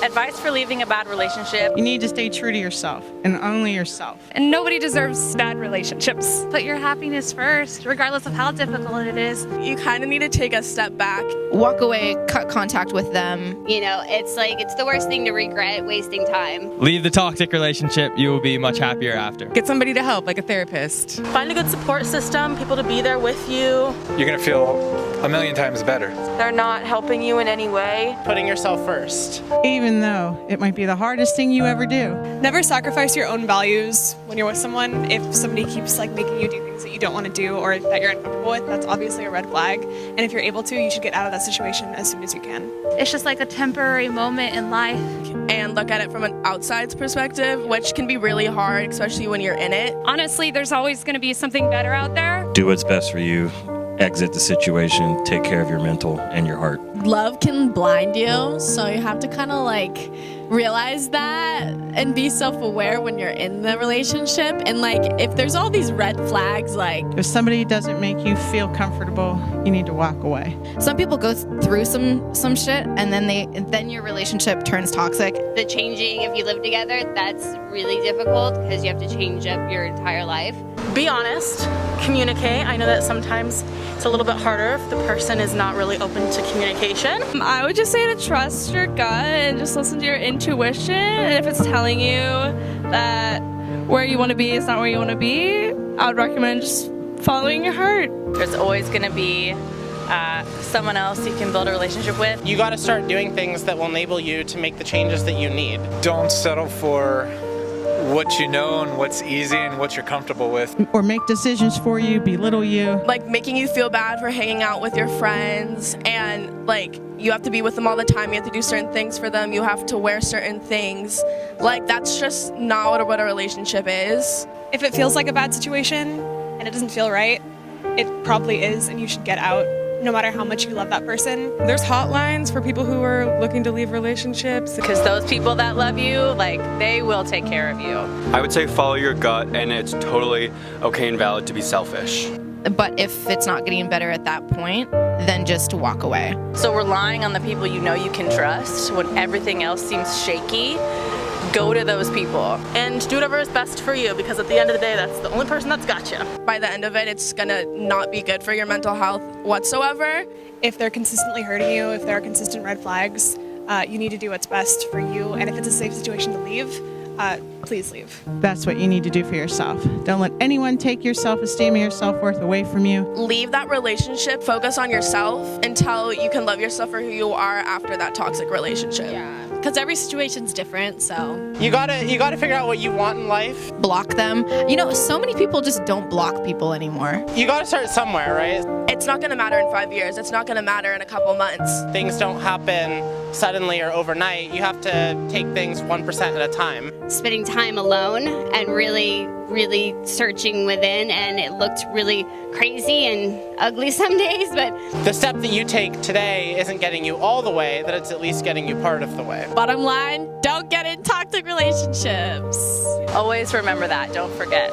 Advice for leaving a bad relationship. You need to stay true to yourself and only yourself. And nobody deserves bad relationships. Put your happiness first, regardless of how difficult it is. You kind of need to take a step back. Walk away, cut contact with them. You know, it's the worst thing to regret, wasting time. Leave the toxic relationship. You will be much happier after. Get somebody to help, like a therapist. Find a good support system, people to be there with you. You're going to feel a million times better. They're not helping you in any way. Putting yourself first. Even though it might be the hardest thing you ever do. Never sacrifice your own values when you're with someone. If somebody keeps making you do things that you don't want to do or that you're uncomfortable with, that's obviously a red flag. And if you're able to, you should get out of that situation as soon as you can. It's just like a temporary moment in life. And look at it from an outside's perspective, which can be really hard, especially when you're in it. Honestly, there's always going to be something better out there. Do what's best for you. Exit the situation. Take care of your mental and your heart. Love can blind you, so you have to kind of realize that and be self-aware when you're in the relationship. And if there's all these red flags, if somebody doesn't make you feel comfortable, you need to walk away. Some people go through some shit and then your relationship turns toxic. The changing, if you live together, that's really difficult because you have to change up your entire life. Be honest, communicate. I know that sometimes it's a little bit harder if the person is not really open to communication. I would just say to trust your gut and just listen to your intuition. And if it's telling you that where you want to be is not where you want to be, I would recommend just following your heart. There's always going to be someone else you can build a relationship with. You got to start doing things that will enable you to make the changes that you need. Don't settle for what you know and what's easy and what you're comfortable with. Or make decisions for you, belittle you. Making you feel bad for hanging out with your friends and you have to be with them all the time. You have to do certain things for them. You have to wear certain things. That's just not what a relationship is. If it feels like a bad situation and it doesn't feel right, it probably is, and you should get out. No matter how much you love that person. There's hotlines for people who are looking to leave relationships. Because those people that love you, they will take care of you. I would say follow your gut, and it's totally okay and valid to be selfish. But if it's not getting better at that point, then just walk away. So relying on the people you know you can trust when everything else seems shaky, go to those people. And do whatever is best for you, because at the end of the day, that's the only person that's got you. By the end of it, it's gonna not be good for your mental health whatsoever. If they're consistently hurting you, if there are consistent red flags, you need to do what's best for you. And if it's a safe situation to leave, please leave. That's what you need to do for yourself. Don't let anyone take your self-esteem or your self-worth away from you. Leave that relationship, focus on yourself until you can love yourself for who you are after that toxic relationship. Yeah. Because every situation's different, so. You gotta figure out what you want in life. Block them. So many people just don't block people anymore. You gotta start somewhere, right? It's not gonna matter in 5 years. It's not gonna matter in a couple months. Things don't happen suddenly or overnight. You have to take things 1% at a time. Spending time alone and really searching within, and it looked really crazy and ugly some days, but the step that you take today isn't getting you all the way, that it's at least getting you part of the way. Bottom line, don't get in toxic relationships. Always remember that. Don't forget.